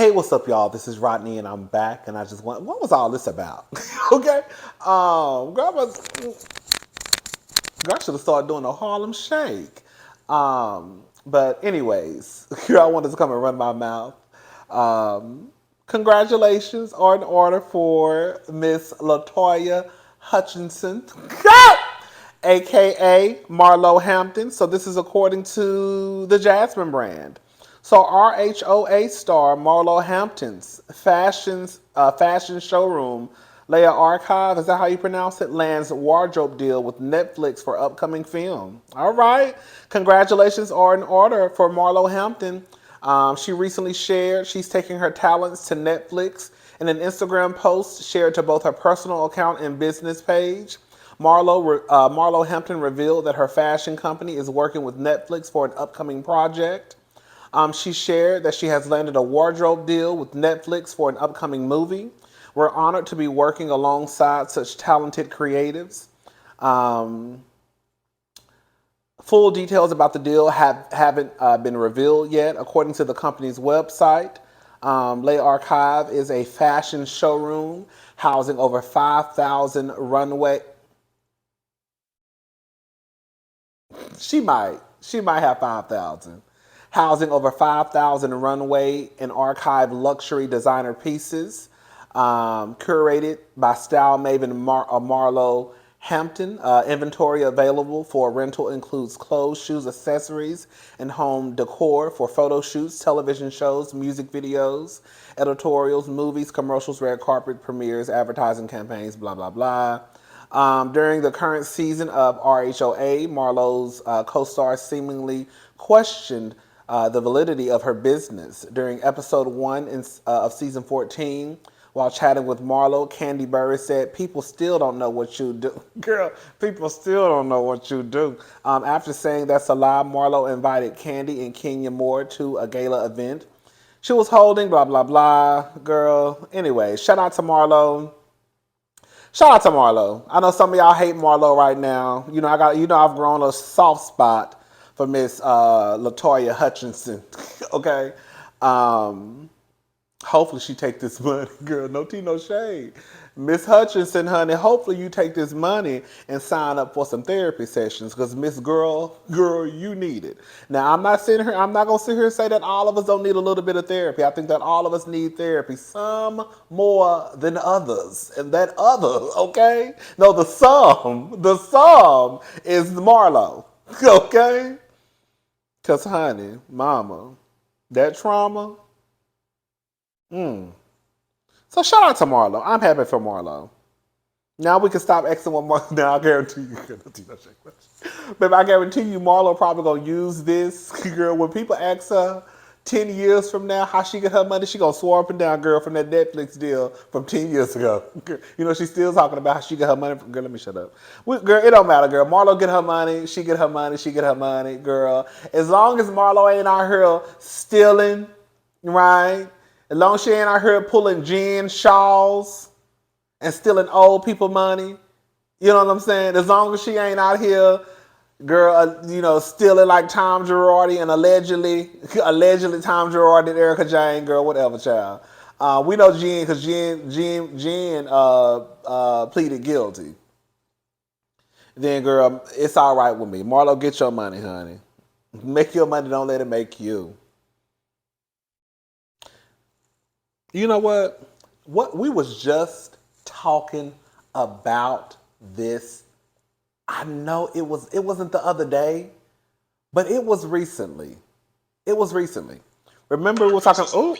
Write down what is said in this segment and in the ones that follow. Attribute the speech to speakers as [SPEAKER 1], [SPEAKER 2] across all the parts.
[SPEAKER 1] Hey, what's up, y'all? This is Rodney, and I'm back. And I just want, what was all this about? Okay, girl, I should have started doing a Harlem Shake. But anyways, here I wanted to come and run my mouth. Congratulations are in order for Miss Latoya Hutchinson, aka Marlo Hampton. So this is according to the Jasmine brand. So RHOA star Marlo Hampton's fashion showroom, Leia Archive, is that how you pronounce it? Lands wardrobe deal with Netflix for upcoming film. All right, congratulations are in order for Marlo Hampton. She recently shared she's taking her talents to Netflix in an Instagram post shared to both her personal account and business page. Marlo Hampton revealed that her fashion company is working with Netflix for an upcoming project. She shared that she has landed a wardrobe deal with Netflix for an upcoming movie. We're honored to be working alongside such talented creatives. Um, Full details about the deal haven't been revealed yet. According to the company's website, Lay Archive is a fashion showroom housing over 5,000 runway. She might have 5,000. Housing over 5,000 runway and archive luxury designer pieces, curated by style maven Marlo Hampton. Inventory available for rental includes clothes, shoes, accessories, and home decor for photo shoots, television shows, music videos, editorials, movies, commercials, red carpet premieres, advertising campaigns, blah, blah, blah. During the current season of RHOA, Marlowe's co-star seemingly questioned the validity of her business. During episode 1 of season 14, while chatting with Marlo, Candy Burry said, "People still don't know what you do." Girl, people still don't know what you do. After saying that's a lie, Marlo invited Candy and Kenya Moore to a gala event she was holding, blah, blah, blah. Girl, anyway, shout out to Marlo. Shout out to Marlo. I know some of y'all hate Marlo right now. I've grown a soft spot for Miss Latoya Hutchinson. Okay, um, hopefully she take this money, girl. No tea, no shade. Miss Hutchinson, honey, hopefully you take this money and sign up for some therapy sessions because Miss Girl, you need it. Now, I'm not going to sit here and say that all of us don't need a little bit of therapy. I think that all of us need therapy, some more than others. And that other, okay? No, the sum is Marlo, okay? Because, honey, mama, that trauma, so shout out to Marlo. I'm happy for Marlo. Now we can stop asking what Marlo. Now I guarantee you, baby, I guarantee you, Marlo probably gonna use this, girl. When people ask her 10 years from now how she get her money, she gonna swear up and down, girl, from that Netflix deal from 10 years ago. You know, she's still talking about how she get her money from. Girl, let me shut up. Girl, it don't matter, girl. Marlo get her money. She get her money. She get her money, girl. As long as Marlo ain't out here stealing, right? As long as she ain't out here pulling jean shawls and stealing old people money, you know what I'm saying? As long as she ain't out here, girl, stealing like Tom Girardi and allegedly Tom Girardi and Erica Jane, girl, whatever, child. We know Jen because Jen pleaded guilty. Then, girl, it's all right with me. Marlo, get your money, honey. Make your money, don't let it make you. You know what? What we was just talking about this. I know it wasn't the other day, but it was recently. It was recently. Remember we were talking. Oh,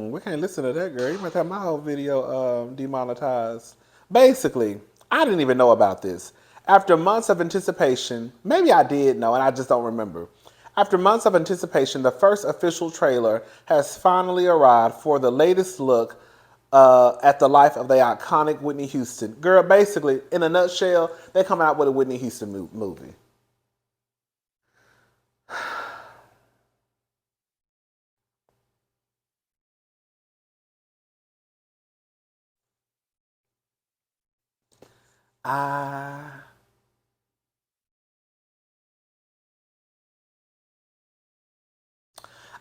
[SPEAKER 1] we can't listen to that, girl. You might have my whole video demonetized. Basically, I didn't even know about this. After months of anticipation, maybe I did know, and I just don't remember. After months of anticipation, the first official trailer has finally arrived for the latest look at the life of the iconic Whitney Houston. Girl, basically, in a nutshell, they come out with a Whitney Houston movie. I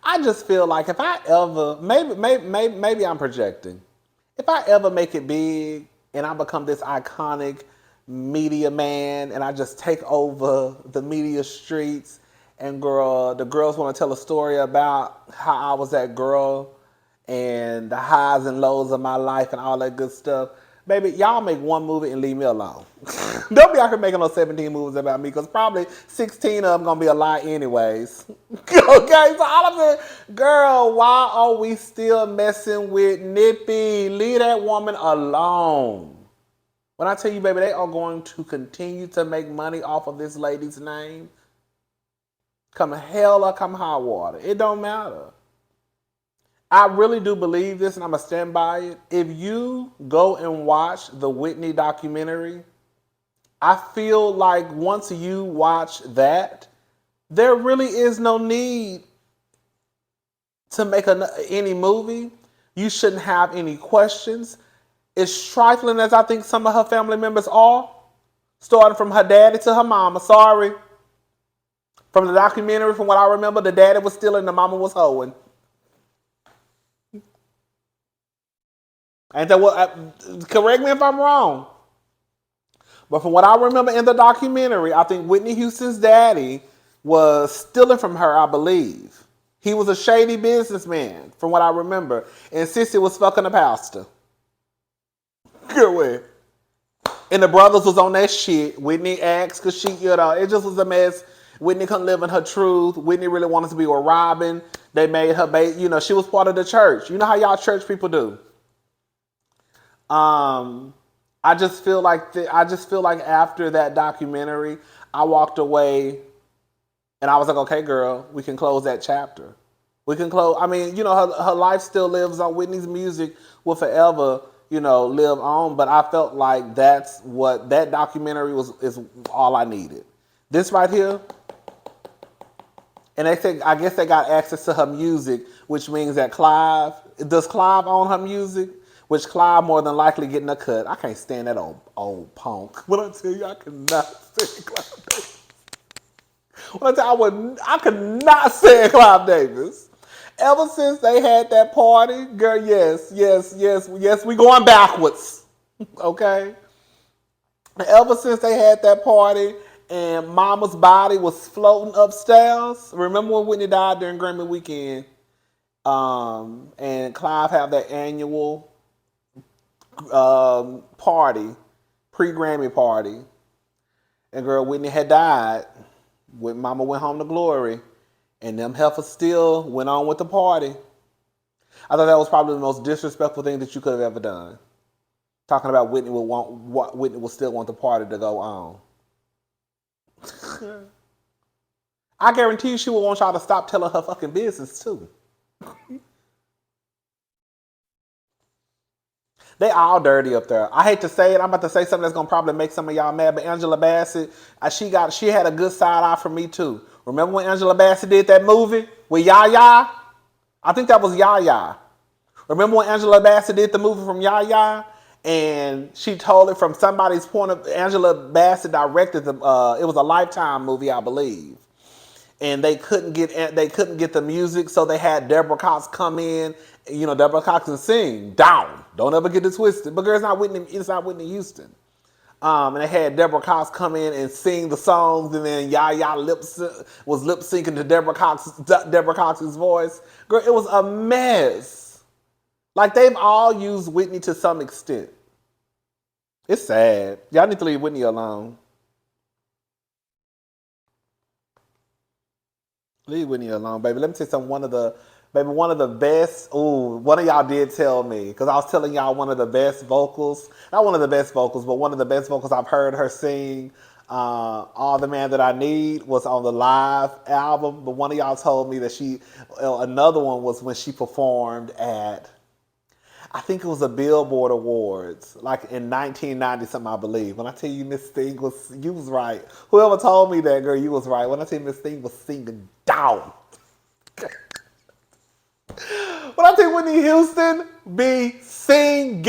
[SPEAKER 1] I just feel like if I ever, maybe I'm projecting. If I ever make it big and I become this iconic media man and I just take over the media streets and the girls want to tell a story about how I was that girl and the highs and lows of my life and all that good stuff. Baby, y'all make one movie and leave me alone. Don't be out here making no 17 movies about me because probably 16 of them going to be a lie anyways. Okay, so all of it, girl, why are we still messing with Nippy? Leave that woman alone. When I tell you, baby, they are going to continue to make money off of this lady's name, come hell or come high water. It don't matter. I really do believe this, and I'm going to stand by it. If you go and watch the Whitney documentary, I feel like once you watch that, there really is no need to make any movie. You shouldn't have any questions. As trifling as I think some of her family members are, starting from her daddy to her mama, sorry. From the documentary, from what I remember, the daddy was stealing, the mama was hoeing. Ain't that what? Correct me if I'm wrong. But from what I remember in the documentary, I think Whitney Houston's daddy was stealing from her, I believe. He was a shady businessman, from what I remember. And Sissy was fucking a pastor. Good way. And the brothers was on that shit. Whitney asked because she, it just was a mess. Whitney couldn't live in her truth. Whitney really wanted to be with Robin. They made her, she was part of the church. You know how y'all church people do. I just feel like after that documentary, I walked away and I was like, okay, girl, we can close that chapter. We can close. I mean, her life still lives on. Whitney's music will forever, live on. But I felt like that's what that documentary is all I needed. This right here, and I guess they got access to her music, which means that does Clive own her music? Which Clive more than likely getting a cut. I can't stand that old punk. When I tell you, I cannot stand Clive Davis. When I tell you, I could not stand Clive Davis. Ever since they had that party, girl, yes, we going backwards. Okay? Ever since they had that party and Mama's body was floating upstairs. Remember when Whitney died during Grammy weekend? And Clive had that annual party, pre-Grammy party, and girl, Whitney had died when Mama went home to glory, and them heifers still went on with the party. I thought that was probably the most disrespectful thing that you could have ever done. Talking about Whitney would still want the party to go on. I guarantee you she would want y'all to stop telling her fucking business too. They all dirty up there. I hate to say it. I'm about to say something that's gonna probably make some of y'all mad, but Angela Bassett, she had a good side eye for me too. Remember when Angela Bassett did that movie with Yaya? I think that was Yaya. Remember when Angela Bassett did the movie from Yaya? And she told it from somebody's point of. Angela Bassett directed it was a Lifetime movie, I believe. And they couldn't get the music, so they had Deborah Cox come in. Deborah Cox and sing down. Don't ever get it twisted. But girl, it's not Whitney Houston. And they had Deborah Cox come in and sing the songs, and then Yaya was lip syncing to Deborah Cox's voice. Girl, it was a mess. Like they've all used Whitney to some extent. It's sad. Y'all need to leave Whitney alone. Leave Whitney alone, baby. Let me tell you something. One of the best. Ooh, one of y'all did tell me because I was telling y'all one of the best vocals. Not one of the best vocals, but one of the best vocals I've heard her sing. All the Man That I Need was on the live album, but one of y'all told me that another one was when she performed at. I think it was a Billboard Awards, like in 1990 something, I believe. When I tell you Miss Thing you was right. Whoever told me that, girl, you was right. When I tell you Miss Thing was singing down. When I tell you Whitney Houston be singing.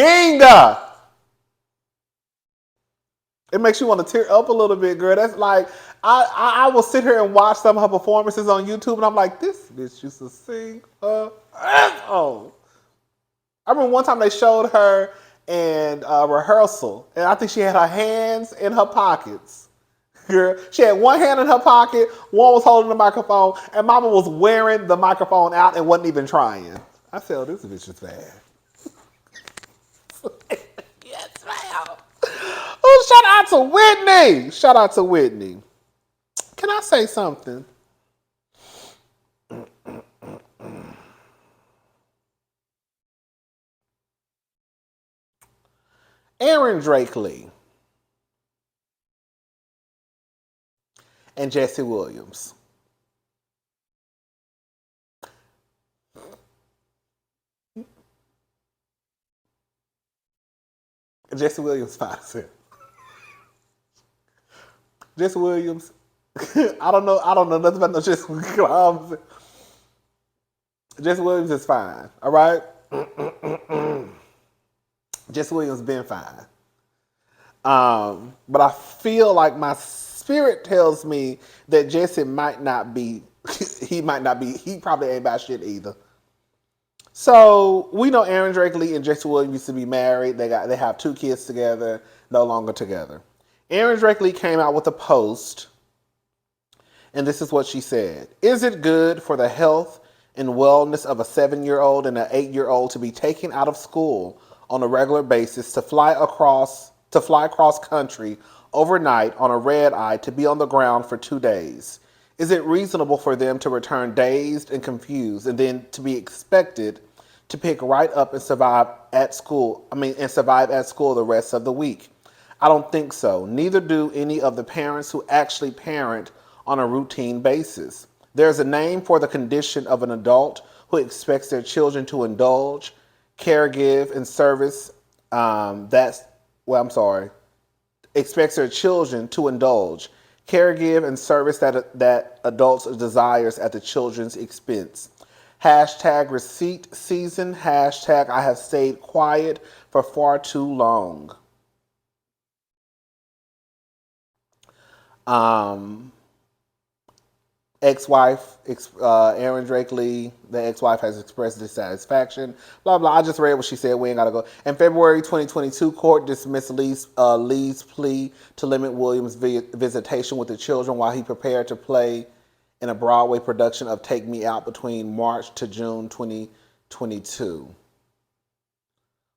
[SPEAKER 1] It makes you want to tear up a little bit, girl. That's like I will sit here and watch some of her performances on YouTube, and I'm like, this bitch used to sing her ass off. I remember one time they showed her in rehearsal, and I think she had her hands in her pockets. Girl, she had one hand in her pocket, one was holding the microphone, and Mama was wearing the microphone out and wasn't even trying. I said, oh, this bitch is bad. Yes, ma'am. Oh, shout out to Whitney. Shout out to Whitney. Can I say something? Aryn Drake Lee and Jesse Williams. Jesse Williams, 5 Jesse Williams. I don't know nothing about no Jesse Williams. Jesse Williams is fine. All right. Jesse Williams been fine. But I feel like my spirit tells me that Jesse might not be. He probably ain't about shit either. So we know Aryn Drake Lee and Jesse Williams used to be married. They have 2 kids together, no longer together. Aryn Drake Lee came out with a post, and this is what she said. Is it good for the health and wellness of a 7-year-old and an 8-year-old to be taken out of school on a regular basis to fly cross country overnight on a red eye to be on the ground for 2 days? Is it reasonable for them to return dazed and confused and then to be expected to pick right up and survive at school the rest of the week? I don't think so. Neither do any of the parents who actually parent on a routine basis. There's a name for the condition of an adult who expects their children to indulge, caregive, and service. Expects their children to indulge, caregive, and service that adults' desires at the children's expense. Hashtag receipt season. Hashtag I have stayed quiet for far too long. Ex-wife, Aryn Drake Lee, the ex-wife has expressed dissatisfaction. Blah, blah. I just read what she said. We ain't got to go. In February 2022, court dismissed Lee's plea to limit Williams' visitation with the children while he prepared to play in a Broadway production of Take Me Out between March to June 2022.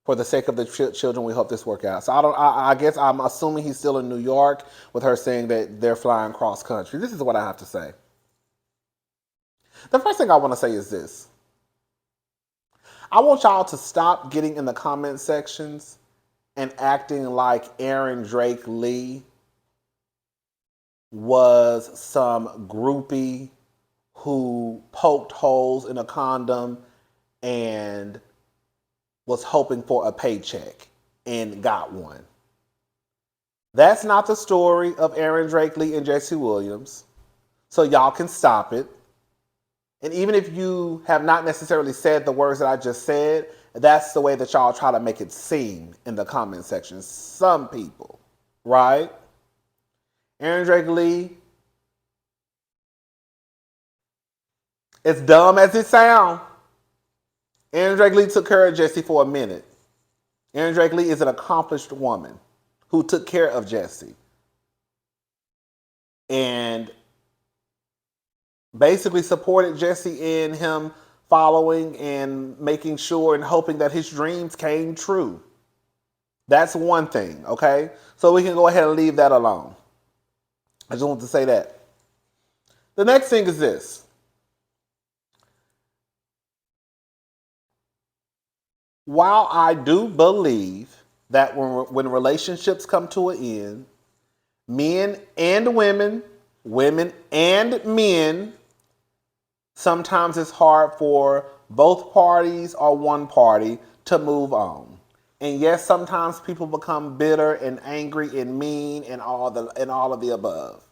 [SPEAKER 1] For the sake of the children, we hope this works out. So I guess I'm assuming he's still in New York with her saying that they're flying cross country. This is what I have to say. The first thing I want to say is this. I want y'all to stop getting in the comment sections and acting like Aryn Drake Lee was some groupie who poked holes in a condom and was hoping for a paycheck and got one. That's not the story of Aryn Drake Lee and Jesse Williams. So y'all can stop it. And even if you have not necessarily said the words that I just said, that's the way that y'all try to make it seem in the comment section. Some people, right? Aryn Drake Lee, as dumb as it sounds, Aryn Drake Lee took care of Jesse for a minute. Aryn Drake Lee is an accomplished woman who took care of Jesse. And basically supported Jesse in him following and making sure and hoping that his dreams came true. That's one thing, okay? So we can go ahead and leave that alone. I just want to say that. The next thing is this. While I do believe that when relationships come to an end, men and women and men, sometimes it's hard for both parties or one party to move on. And yes, sometimes people become bitter and angry and mean and all of the above.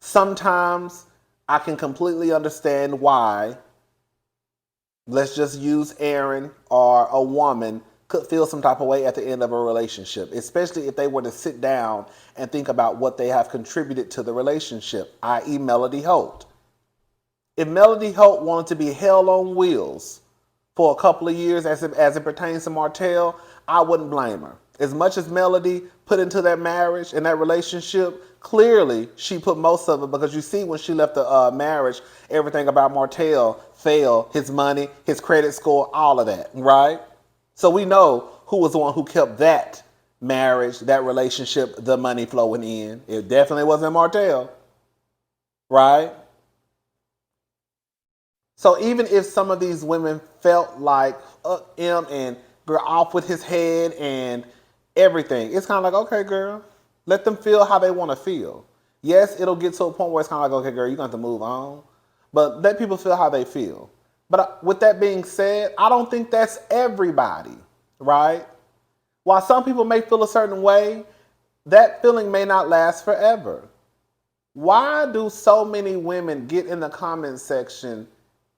[SPEAKER 1] Sometimes I can completely understand why, let's just use Aryn or a woman, could feel some type of way at the end of a relationship, especially if they were to sit down and think about what they have contributed to the relationship, i.e. Melody Holt. If Melody Holt wanted to be hell on wheels for a couple of years as it pertains to Martell, I wouldn't blame her. As much as Melody put into that marriage and that relationship, clearly she put most of it, because you see when she left the marriage, everything about Martell failed. His money, his credit score, all of that, right? So we know who was the one who kept that marriage, that relationship, the money flowing in. It definitely wasn't Martell, right? So even if some of these women felt like him and girl off with his head and everything, it's kind of like, okay, girl, let them feel how they want to feel. Yes, it'll get to a point where it's kind of like, okay, girl, you're going to have to move on. But let people feel how they feel. But with that being said, I don't think that's everybody, right? While some people may feel a certain way, that feeling may not last forever. Why do so many women get in the comment section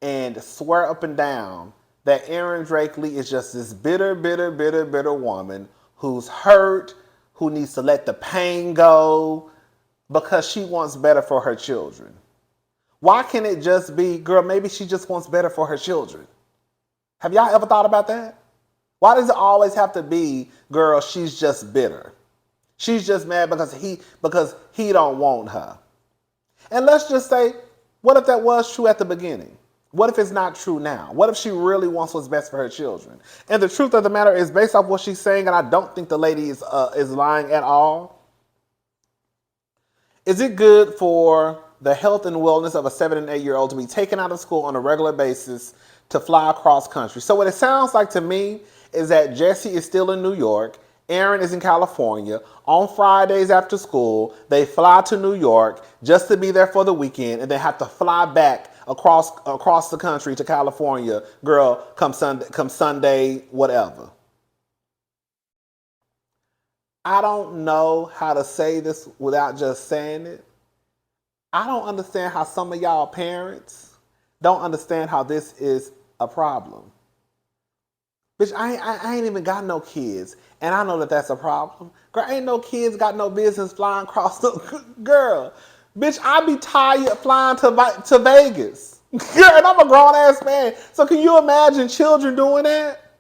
[SPEAKER 1] and swear up and down that Aryn Drake Lee is just this bitter, bitter, bitter, bitter woman who's hurt, who needs to let the pain go because she wants better for her children? Why can't it just be, girl, maybe she just wants better for her children? Have y'all ever thought about that? Why does it always have to be, girl, she's just bitter? She's just mad because he don't want her. And let's just say, what if that was true at the beginning? What if it's not true now? What if she really wants what's best for her children? And the truth of the matter is, based off what she's saying, and I don't think the lady is lying at all, is it good for the health and wellness of a 7 and 8 year old to be taken out of school on a regular basis to fly across country? So what it sounds like to me is that Jesse is still in New York, Aryn is in California. On Fridays after school, they fly to New York just to be there for the weekend, and they have to fly back across the country to California, girl, come Sunday, whatever. I don't know how to say this without just saying it. I don't understand how some of y'all parents don't understand how this is a problem. Bitch, I ain't even got no kids, and I know that that's a problem. Girl, ain't no kids got no business flying across the... Girl, bitch, I be tired flying to Vegas. Girl, and I'm a grown-ass man. So can you imagine children doing that?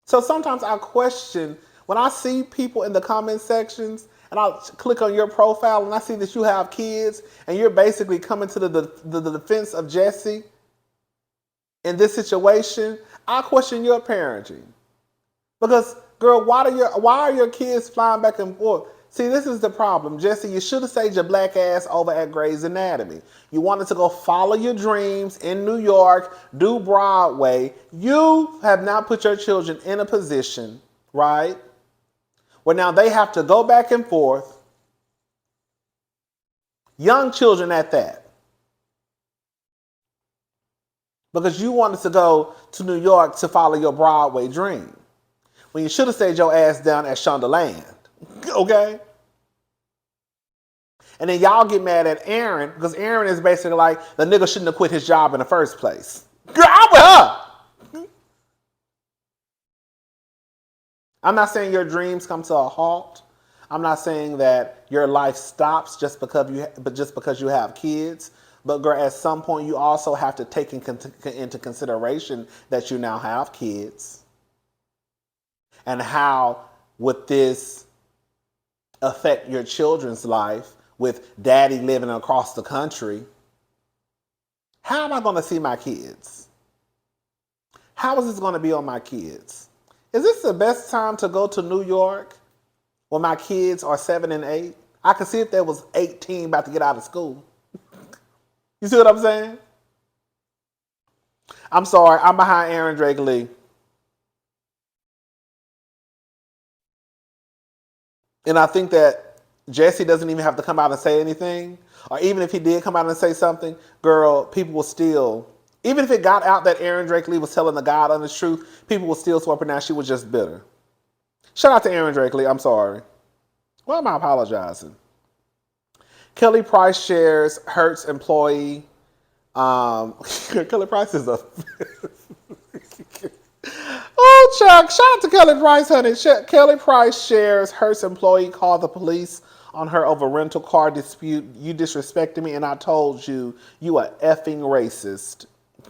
[SPEAKER 1] So sometimes I question, when I see people in the comment sections, and I'll click on your profile, and I see that you have kids, and you're basically coming to the defense of Jesse in this situation, I question your parenting. Because, girl, why are your kids flying back and forth? See, this is the problem. Jesse, you should have stayed your black ass over at Grey's Anatomy. You wanted to go follow your dreams in New York, do Broadway. You have now put your children in a position, right, where now they have to go back and forth, young children at that, because you wanted to go to New York to follow your Broadway dream, when you should have stayed your ass down at Shondaland, okay? And then y'all get mad at Aryn, because Aryn is basically like, the nigga shouldn't have quit his job in the first place. Girl, I'm with her. I'm not saying your dreams come to a halt. I'm not saying that your life stops just because you have kids. But girl, at some point you also have to take into consideration that you now have kids. And how would this affect your children's life with daddy living across the country? How am I going to see my kids? How is this going to be on my kids? Is this the best time to go to New York when my kids are 7 and 8? I could see if there was 18 about to get out of school. You see what I'm saying? I'm sorry, I'm behind Aryn Drake Lee. And I think that Jesse doesn't even have to come out and say anything. Or even if he did come out and say something, girl, people will still, even if it got out that Aryn Drake Lee was telling the God honest truth, people will still swear now she was just bitter. Shout out to Aryn Drake Lee, I'm sorry. Why am I apologizing? Kelly Price shares Hertz employee. Kelly Price is a... Chuck. Shout out to Kelly Price, honey. Kelly Price shares Hertz employee called the police on her over rental car dispute. You disrespected me, and I told you you a effing racist,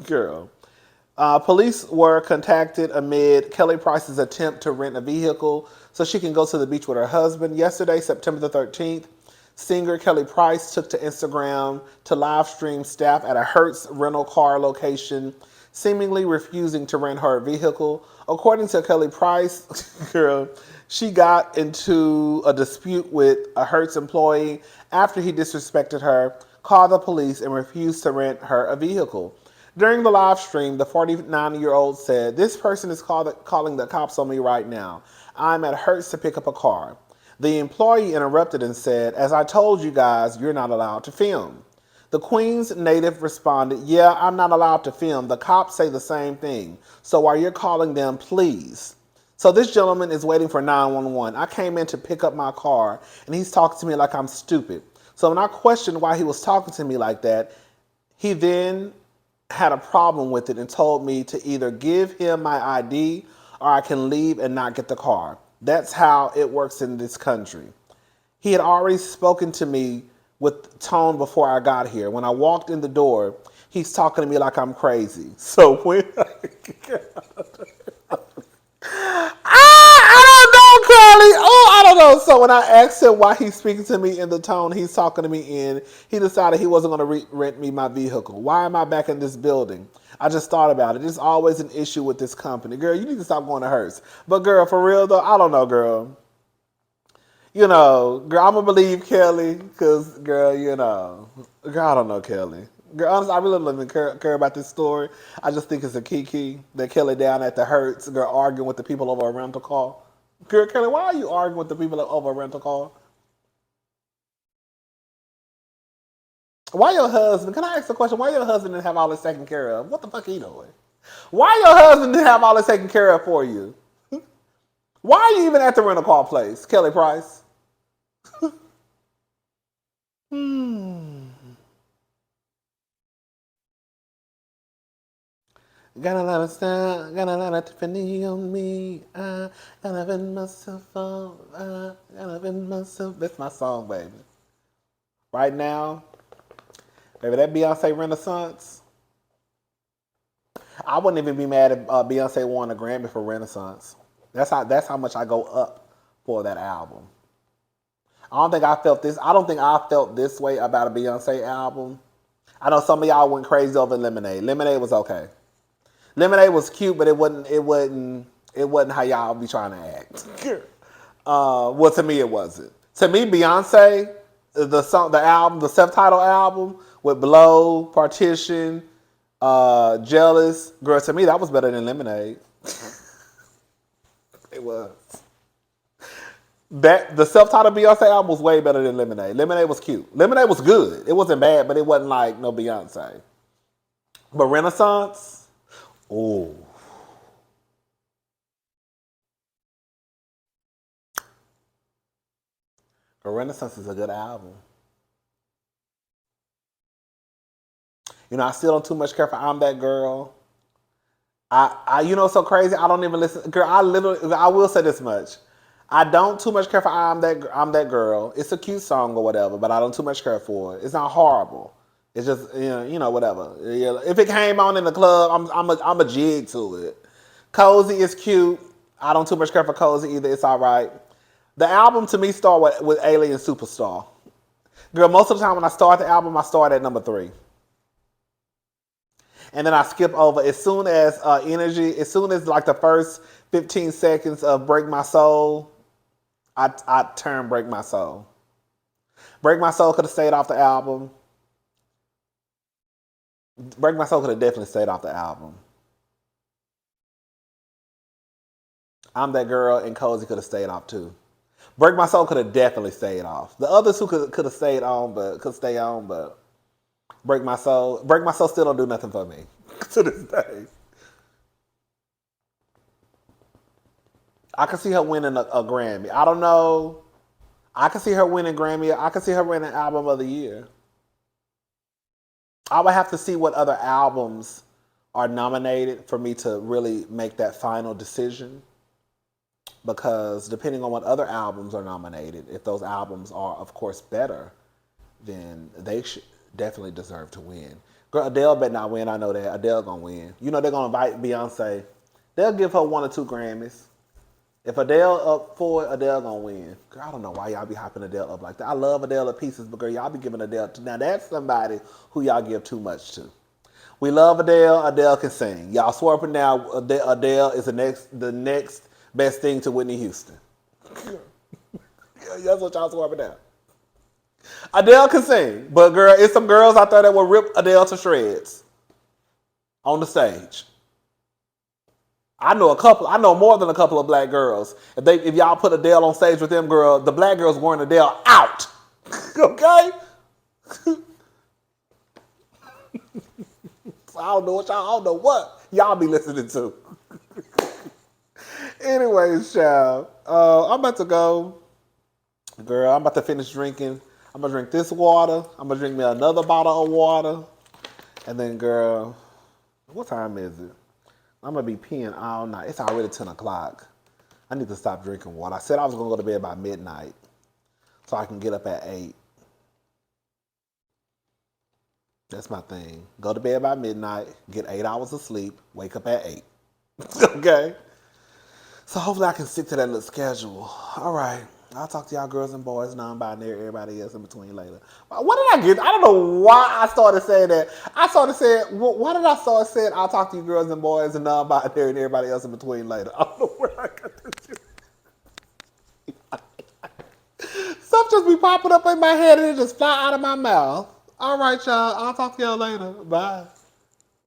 [SPEAKER 1] girl. Police were contacted amid Kelly Price's attempt to rent a vehicle so she can go to the beach with her husband. Yesterday, September the 13th, singer Kelly Price took to Instagram to live stream staff at a Hertz rental car location, seemingly refusing to rent her vehicle. According to Kelly Price, girl, she got into a dispute with a Hertz employee after he disrespected her, called the police, and refused to rent her a vehicle. During the live stream, the 49-year-old said, "This person is calling the cops on me right now. I'm at Hertz to pick up a car." The employee interrupted and said, "As I told you guys, you're not allowed to film." The Queens native responded, "Yeah, I'm not allowed to film. The cops say the same thing. So while you're calling them, please." So this gentleman is waiting for 911. I came in to pick up my car, and he's talking to me like I'm stupid. So when I questioned why he was talking to me like that, he then had a problem with it and told me to either give him my ID or I can leave and not get the car. That's how it works in this country. He had already spoken to me with tone before I got here. When I walked in the door, he's talking to me like I'm crazy. So when I don't know, Kelly. Oh, I don't know. So when I asked him why he's speaking to me in the tone he's talking to me in, he decided he wasn't going to rent me my vehicle. Why am I back in this building? I just thought about it. There's always an issue with this company. Girl, you need to stop going to Hertz. But girl, for real though, I don't know, girl. You know, girl, I'm going to believe Kelly because, girl, you know. Girl, I don't know, Kelly. Girl, honestly, I really don't even care about this story. I just think it's a kiki that Kelly down at the Hertz, girl, arguing with the people over a rental car. Girl, Kelly, why are you arguing with the people over a rental car? Why your husband, can I ask a question? Why your husband didn't have all this taken care of? What the fuck he doing? Why your husband didn't have all this taken care of for you? Why are you even at the rental car place, Kelly Price? Got a lot of style, got a lot of Tiffany on me. Gotta bend myself off, gotta bend myself. That's my song, baby. Right now, baby, that Beyonce Renaissance. I wouldn't even be mad if Beyonce won a Grammy for Renaissance. That's how much I go up for that album. I don't think I felt this. I don't think I felt this way about a Beyonce album. I know some of y'all went crazy over Lemonade. Lemonade was okay. Lemonade was cute, but it wasn't how y'all be trying to act. Well, to me, it wasn't. To me, Beyonce, the album, the self-titled album with Blow, Partition, Jealous, girl, to me, that was better than Lemonade. It was. The self-titled Beyonce album was way better than Lemonade. Lemonade was cute. Lemonade was good. It wasn't bad, but it wasn't like no Beyonce. But Renaissance, oh. Renaissance is a good album. You know, I still don't too much care for I'm That Girl. You know, it's so crazy. I don't even listen. Girl, I will say this much. I don't too much care for I'm That Girl. It's a cute song or whatever, but I don't too much care for it. It's not horrible. It's just, you know, whatever. If it came on in the club, I'm a jig to it. Cozy is cute. I don't too much care for Cozy either. It's all right. The album to me started with Alien Superstar. Girl, most of the time when I start the album, I start at number 3. And then I skip over as soon as Energy, as soon as like the first 15 seconds of Break My Soul, I turn Break My Soul. Break My Soul could have stayed off the album. Break My Soul could have definitely stayed off the album. I'm That Girl and Cozy could have stayed off too. Break My Soul could have definitely stayed off. The others who could have stayed on, but could stay on, but Break My Soul still don't do nothing for me to this day. I can see her winning a Grammy. I don't know. I can see her winning Grammy. I can see her winning Album of the Year. I would have to see what other albums are nominated for me to really make that final decision. Because depending on what other albums are nominated, if those albums are, of course, better, then they should definitely deserve to win. Girl, Adele better not win. I know that. Adele gonna win. You know they're gonna invite Beyonce. They'll give her 1 or 2 Grammys. If Adele up for it, Adele gonna win. Girl, I don't know why y'all be hyping Adele up like that. I love Adele to pieces, but girl, y'all be giving Adele now that's somebody who y'all give too much to. We love Adele. Adele can sing. Y'all swerving now. Adele is the next best thing to Whitney Houston. That's what y'all swerving now. Adele can sing, but girl, it's some girls out there that will rip Adele to shreds on the stage. I know a couple. I know more than a couple of black girls. If y'all put Adele on stage with them, girl, the black girls wearing Adele out. Okay. So I don't know what y'all be listening to. Anyways, child, I'm about to go. Girl, I'm about to finish drinking. I'm gonna drink this water. I'm gonna drink me another bottle of water, and then, girl, what time is it? I'm gonna be peeing all night. It's already 10 o'clock. I need to stop drinking water. I said I was gonna go to bed by midnight, so I can get up at 8. That's my thing. Go to bed by midnight, get 8 hours of sleep, wake up at 8. Okay? So hopefully I can stick to that little schedule. All right. I'll talk to y'all girls and boys, non-binary, everybody else in between later. What did I get? I don't know why I started saying that. I started saying, why did I start saying I'll talk to you girls and boys and non-binary and everybody else in between later? I don't know where I got this. Stuff just be popping up in my head and it just fly out of my mouth. All right, y'all. I'll talk to y'all later. Bye.